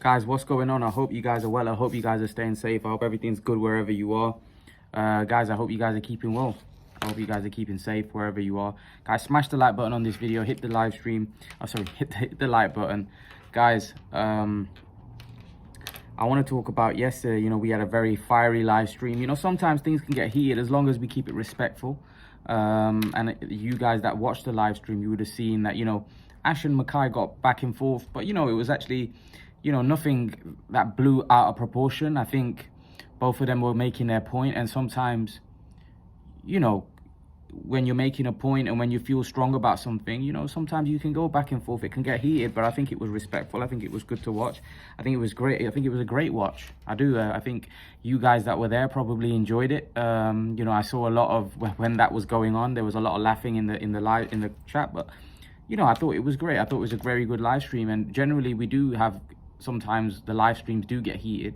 Guys, what's going on? I hope you guys are well. I hope you guys are staying safe. I hope everything's good wherever you are. Guys, I hope you guys are keeping well. I hope you guys are keeping safe wherever you are. Guys, smash the like button on this video. Hit the live stream. Oh, sorry, hit the like button. Guys, I want to talk about yesterday. You know, we had a very fiery live stream. You know, sometimes things can get heated as long as we keep it respectful. And you guys that watched the live stream, you would have seen that, you know, Ash and Mackay got back and forth. But, you know, it was actually, you know, nothing that blew out of proportion. I think both of them were making their point. And sometimes, you know, when you're making a point and when you feel strong about something, you know, sometimes you can go back and forth. It can get heated, but I think it was respectful. I think it was good to watch. I think it was great. I think it was a great watch. I do. I think you guys that were there probably enjoyed it. You know, I saw a lot of when that was going on. There was a lot of laughing in the chat, but you know, I thought it was great. I thought it was a very good live stream. And generally, we do have sometimes the live streams do get heated.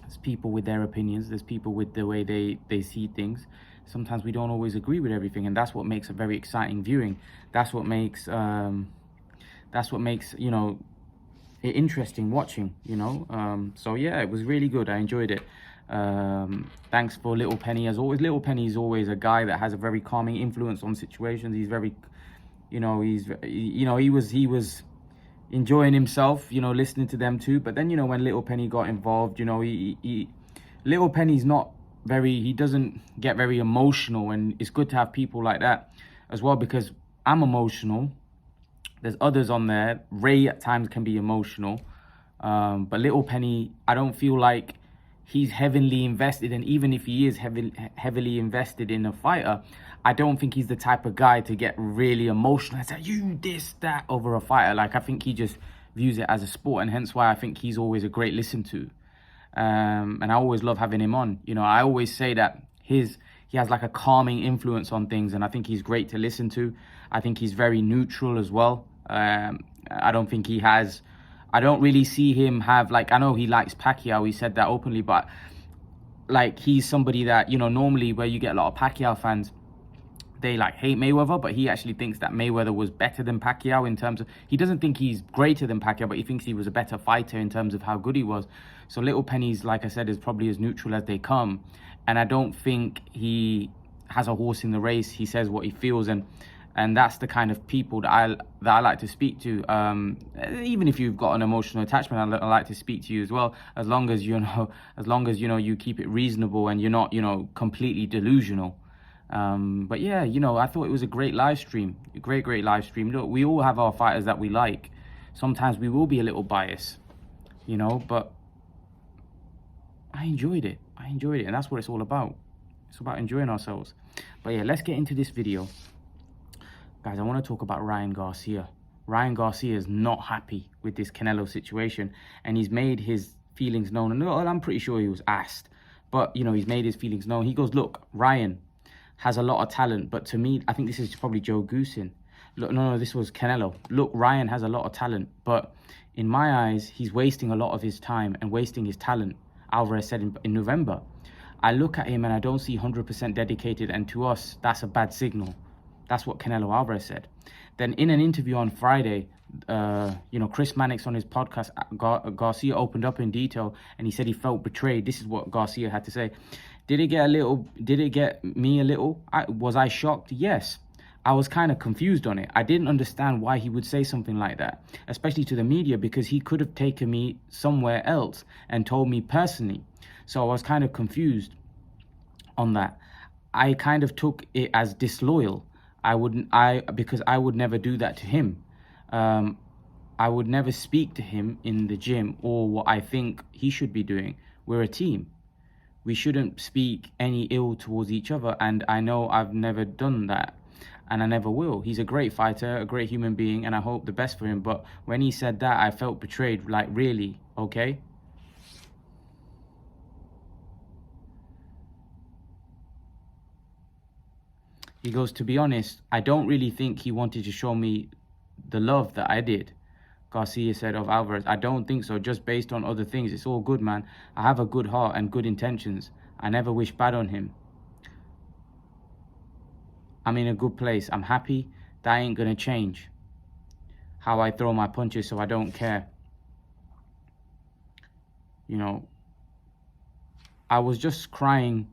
There's people with their opinions. There's people with the way they see things. Sometimes we don't always agree with everything, and that's what makes a very exciting viewing. That's what makes you know, it interesting watching. You know, so yeah, it was really good. I enjoyed it. Thanks for Little Penny as always. Little Penny is always a guy that has a very calming influence on situations. He's very, you know, he was enjoying himself, you know, listening to them too. But then, you know, when Little Penny got involved, you know, Little Penny's not very, he doesn't get very emotional, and it's good to have people like that as well, because I'm emotional. There's others on there. Ray at times can be emotional, but Little Penny, I don't feel like he's heavily invested, and even if he is heavily invested in a fighter, I don't think he's the type of guy to get really emotional and say, you this, that, over a fighter. Like, I think he just views it as a sport, and hence why I think he's always a great listen to. And I always love having him on. You know, I always say that he has like a calming influence on things, and I think he's great to listen to. I think he's very neutral as well. I don't think he has, I don't really see him have, like, I know he likes Pacquiao, he said that openly, but like, he's somebody that, you know, normally where you get a lot of Pacquiao fans, they like hate Mayweather, but he actually thinks that Mayweather was better than Pacquiao in terms of, he doesn't think he's greater than Pacquiao, but he thinks he was a better fighter in terms of how good he was. So Little Penny's, like I said, is probably as neutral as they come, and I don't think he has a horse in the race. He says what he feels, and that's the kind of people that I like to speak to. Even if you've got an emotional attachment, I like to speak to you as well, as long as you know you keep it reasonable and you're not, you know, completely delusional. But yeah, you know, I thought it was a great live stream, a great live stream. Look, we all have our fighters that we like. Sometimes we will be a little biased, you know, but I enjoyed it, and that's what it's all about. It's about enjoying ourselves. But yeah, let's get into this video. Guys, I want to talk about Ryan Garcia. Ryan Garcia is not happy with this Canelo situation, and he's made his feelings known. And I'm pretty sure he was asked, but, you know, he's made his feelings known. He goes, look, Ryan has a lot of talent, but to me, I think this is probably Joe Goosen. Look, no, this was Canelo. Look, Ryan has a lot of talent, but in my eyes, he's wasting a lot of his time and wasting his talent, Alvarez said in November. I look at him and I don't see 100% dedicated, and to us, that's a bad signal. That's what Canelo Alvarez said. Then in an interview on Friday, you know, Chris Mannix on his podcast, Garcia opened up in detail, and he said he felt betrayed. This is what Garcia had to say. Did it get me a little? Was I shocked? Yes. I was kind of confused on it. I didn't understand why he would say something like that, especially to the media, because he could have taken me somewhere else and told me personally. So I was kind of confused on that. I kind of took it as disloyal. Because I would never do that to him. I would never speak to him in the gym or what I think he should be doing. We're a team. We shouldn't speak any ill towards each other, and I know I've never done that, and I never will. He's a great fighter, a great human being, and I hope the best for him. But when he said that, I felt betrayed. Like, really? Okay? He goes, to be honest, I don't really think he wanted to show me the love that I did. Garcia said of Alvarez, I don't think so, just based on other things. It's all good, man. I have a good heart and good intentions. I never wish bad on him. I'm in a good place. I'm happy. That ain't gonna change how I throw my punches, so I don't care. You know, I was just crying.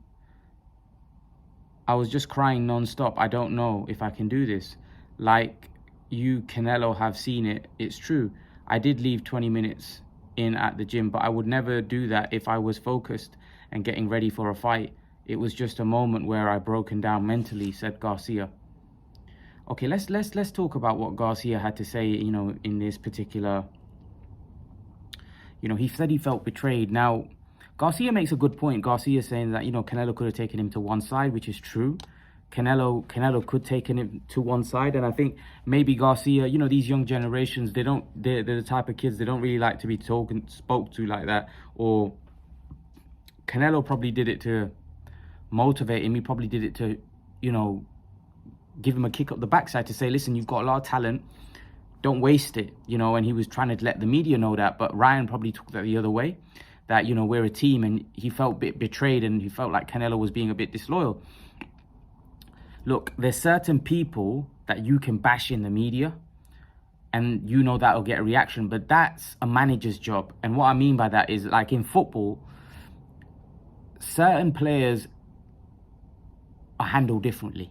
I was just crying non-stop. I don't know if I can do this. Like you, Canelo, have seen it. It's true. I did leave 20 minutes in at the gym, but I would never do that if I was focused and getting ready for a fight. It was just a moment where I broken down mentally, said Garcia. Okay, let's talk about what Garcia had to say, you know, in this particular, you know, he said he felt betrayed. Now, Garcia makes a good point. Garcia is saying that, you know, Canelo could have taken him to one side, which is true. Canelo could take him to one side, and I think maybe Garcia, you know, these young generations, they're the type of kids, they don't really like to be spoke to like that. Or Canelo probably did it to motivate him. He probably did it to, you know, give him a kick up the backside to say, listen, you've got a lot of talent, don't waste it, you know. And he was trying to let the media know that, but Ryan probably took that the other way, that, you know, we're a team, and he felt a bit betrayed and he felt like Canelo was being a bit disloyal. Look, there's certain people that you can bash in the media and you know that'll get a reaction, but that's a manager's job. And what I mean by that is, like in football, certain players are handled differently.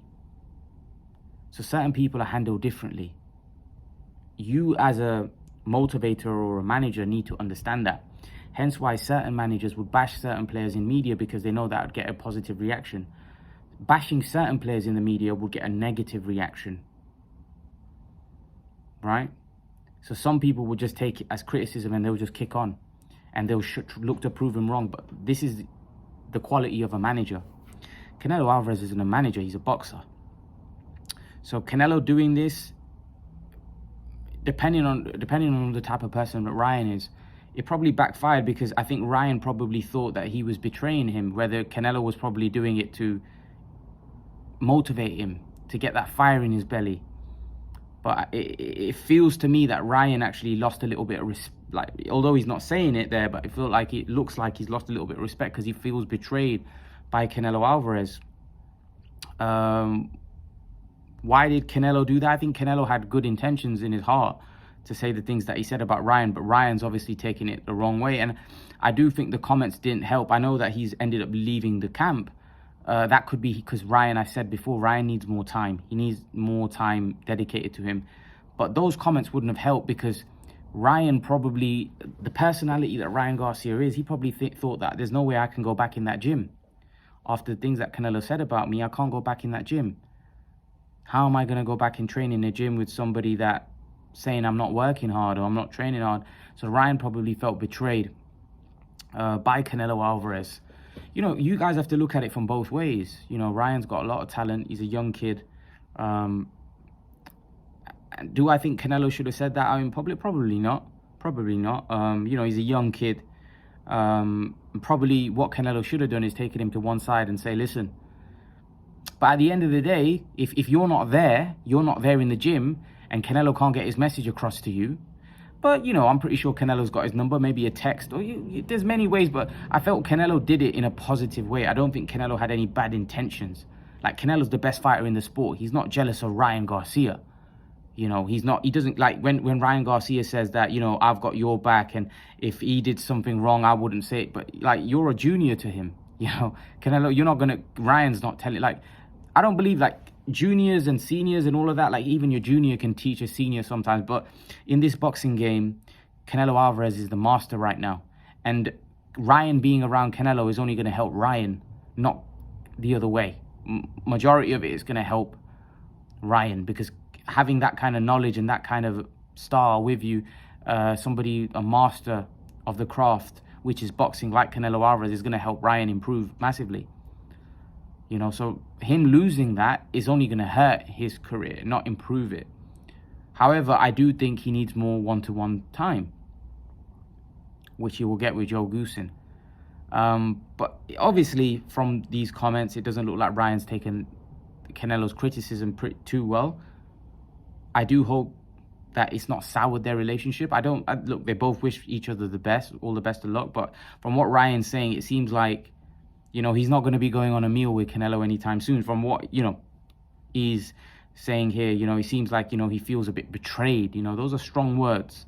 So certain people are handled differently. You as a motivator or a manager need to understand that. Hence why certain managers would bash certain players in media, because they know that would get a positive reaction. Bashing certain players in the media would get a negative reaction, right? So some people will just take it as criticism and they'll just kick on and they'll look to prove him wrong. But this is the quality of a manager. Canelo Alvarez isn't a manager, he's a boxer. So Canelo doing this, depending on the type of person that Ryan is, it probably backfired, because I think Ryan probably thought that he was betraying him, whether Canelo was probably doing it to motivate him, to get that fire in his belly. But it feels to me that Ryan actually lost a little bit of respect, like, although he's not saying it there, but it looks like he's lost a little bit of respect because he feels betrayed by Canelo Alvarez. Why did Canelo do that? I think Canelo had good intentions in his heart to say the things that he said about Ryan, but Ryan's obviously taking it the wrong way. And I do think the comments didn't help. I know that he's ended up leaving the camp. That could be because Ryan, I said before, Ryan needs more time. He needs more time dedicated to him. But those comments wouldn't have helped, because Ryan probably, the personality that Ryan Garcia is, he probably thought that there's no way I can go back in that gym. After the things that Canelo said about me, I can't go back in that gym. How am I going to go back and train in a gym with somebody that saying I'm not working hard or I'm not training hard? So Ryan probably felt betrayed by Canelo Alvarez. You know, you guys have to look at it from both ways. You know, Ryan's got a lot of talent. He's a young kid. Do I think Canelo should have said that out in public? Probably not. Probably not. You know, he's a young kid. Probably what Canelo should have done is taken him to one side and say, listen. But at the end of the day, if you're not there in the gym, and Canelo can't get his message across to you. But, you know, I'm pretty sure Canelo's got his number, maybe a text, or there's many ways, but I felt Canelo did it in a positive way. I don't think Canelo had any bad intentions. Like, Canelo's the best fighter in the sport. He's not jealous of Ryan Garcia. You know, he doesn't, like, when Ryan Garcia says that, you know, I've got your back, and if he did something wrong, I wouldn't say it. But, like, you're a junior to him, you know. Canelo, you're not going to, Ryan's not telling, like, I don't believe, like, juniors and seniors and all of that, like, even your junior can teach a senior sometimes. But in this boxing game, Canelo Alvarez is the master right now, and Ryan being around Canelo is only going to help Ryan, not the other way. Majority of it is going to help Ryan, because having that kind of knowledge and that kind of star with you, somebody, a master of the craft, which is boxing, like Canelo Alvarez, is going to help Ryan improve massively. You know, so him losing that is only going to hurt his career, not improve it. However, I do think he needs more one-to-one time, which he will get with Joe Goosen. But obviously, from these comments, it doesn't look like Ryan's taken Canelo's criticism too well. I do hope that it's not soured their relationship. Look, they both wish each other the best, all the best of luck. But from what Ryan's saying, it seems like, you know, he's not going to be going on a meal with Canelo anytime soon. From what, you know, he's saying here, you know, he seems like, you know, he feels a bit betrayed. You know, those are strong words.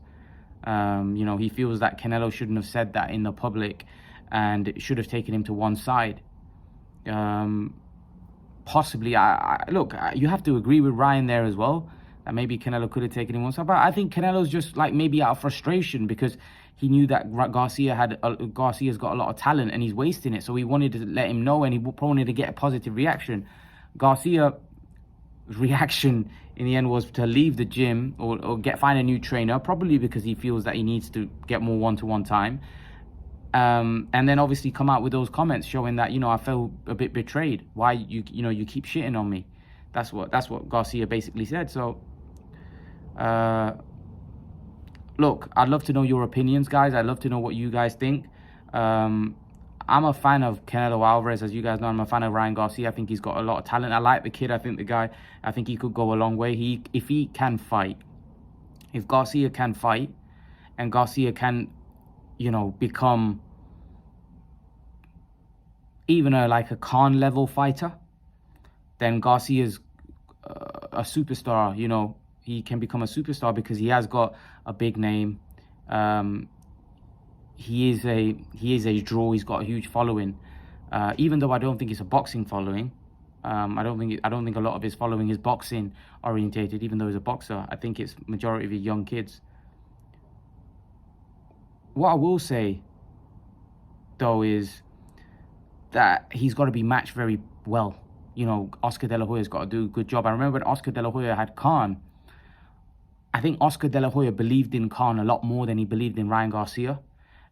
You know, he feels that Canelo shouldn't have said that in the public and should have taken him to one side. Possibly, look, you have to agree with Ryan there as well, that maybe Canelo could have taken him one side. But I think Canelo's just like maybe out of frustration because he knew that Garcia's got a lot of talent and he's wasting it. So he wanted to let him know, and he wanted to get a positive reaction. Garcia's reaction in the end was to leave the gym or find a new trainer, probably because he feels that he needs to get more one-to-one time. And then obviously come out with those comments showing that, you know, I felt a bit betrayed. Why you keep shitting on me? That's what Garcia basically said. So look, I'd love to know your opinions, guys. I'd love to know what you guys think. I'm a fan of Canelo Alvarez, as you guys know. I'm a fan of Ryan Garcia. I think he's got a lot of talent. I like the kid. I think he could go a long way. If he can fight, if Garcia can fight, and Garcia can, you know, become even like a Khan level fighter, then Garcia's a superstar. You know, he can become a superstar because he has got a big name. He is a draw. He's got a huge following. Even though I don't think it's a boxing following. I don't think a lot of his following is boxing orientated. Even though he's a boxer, I think it's majority of his young kids. What I will say, though, is that he's got to be matched very well. You know, Oscar De La Hoya's got to do a good job. I remember when Oscar De La Hoya had Khan, I think Oscar De La Hoya believed in Khan a lot more than he believed in Ryan Garcia.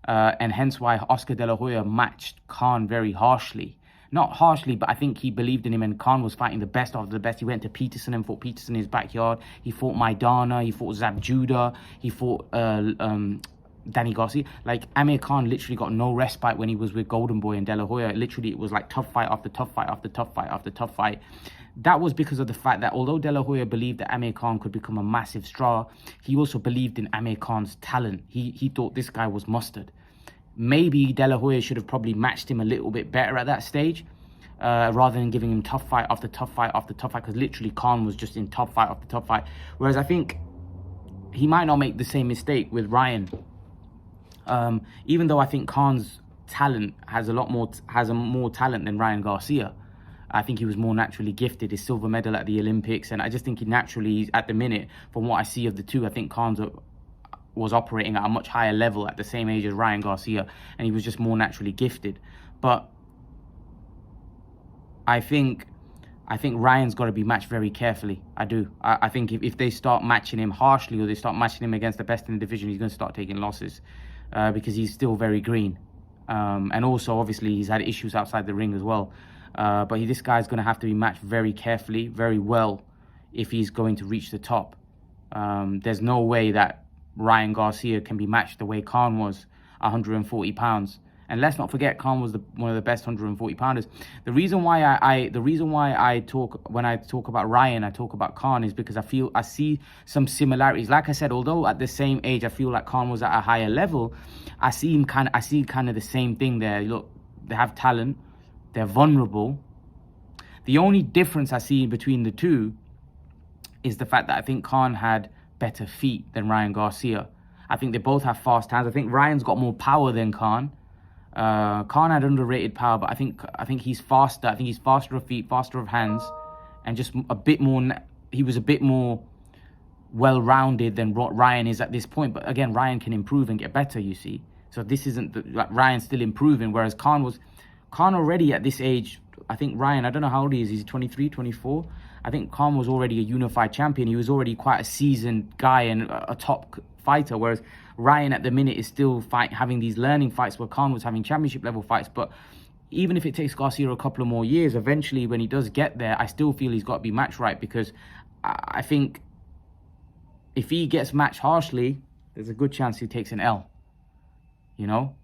And hence why Oscar De La Hoya matched Khan very harshly. Not harshly, but I think he believed in him, and Khan was fighting the best of the best. He went to Peterson and fought Peterson in his backyard. He fought Maidana, he fought Zab Judah, he fought Danny Garcia. Like, Amir Khan literally got no respite when he was with Golden Boy and De La Hoya. Literally, it was like tough fight after tough fight after tough fight after tough fight. That was because of the fact that although De La Hoya believed that Amir Khan could become a massive star, he also believed in Amir Khan's talent. He thought this guy was mustard. Maybe De La Hoya should have probably matched him a little bit better at that stage, rather than giving him tough fight after tough fight after tough fight, because literally Khan was just in tough fight after tough fight. Whereas I think he might not make the same mistake with Ryan. Even though I think Khan's talent has more talent than Ryan Garcia. I think he was more naturally gifted. His silver medal at the Olympics, and I just think he naturally, at the minute, from what I see of the two, I think Khan was operating at a much higher level at the same age as Ryan Garcia, and he was just more naturally gifted. But I think Ryan's got to be matched very carefully. I do. I think if they start matching him harshly, or they start matching him against the best in the division, he's going to start taking losses, because he's still very green. And also, obviously, he's had issues outside the ring as well. But this guy's going to have to be matched very carefully, very well, if he's going to reach the top. There's no way that Ryan Garcia can be matched the way Khan was, 140 pounds. And let's not forget, Khan was one of the best 140 pounders. The reason why I talk, when I talk about Ryan, I talk about Khan, is because I see some similarities. Like I said, although at the same age I feel like Khan was at a higher level, I see kind of the same thing there. Look, they have talent, they're vulnerable. The only difference I see between the two is the fact that I think Khan had better feet than Ryan Garcia. I think they both have fast hands. I think Ryan's got more power than Khan. Khan had underrated power, but I think he's faster. I think he's faster of feet, faster of hands, and just a bit more. He was a bit more well-rounded than what Ryan is at this point. But again, Ryan can improve and get better, you see. So this isn't like Ryan's still improving, whereas Khan already at this age. I think Ryan, I don't know how old he is. He's 23, 24. I think Khan was already a unified champion. He was already quite a seasoned guy and a top fighter, whereas Ryan at the minute is still having these learning fights where Khan was having championship level fights. But even if it takes Garcia a couple of more years, eventually when he does get there, I still feel he's got to be match right, because I think if he gets matched harshly, there's a good chance he takes an L, you know?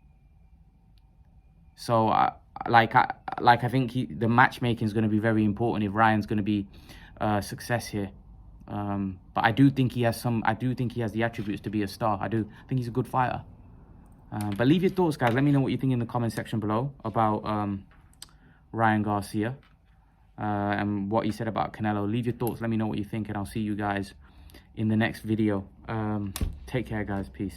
So I think the matchmaking is going to be very important if Ryan's going to be success here. But I do think he has the attributes to be a star. I think he's a good fighter. But leave your thoughts, guys. Let me know what you think in the comment section below about Ryan Garcia and what he said about Canelo. Leave your thoughts. Let me know what you think, and I'll see you guys in the next video. Take care, guys. Peace.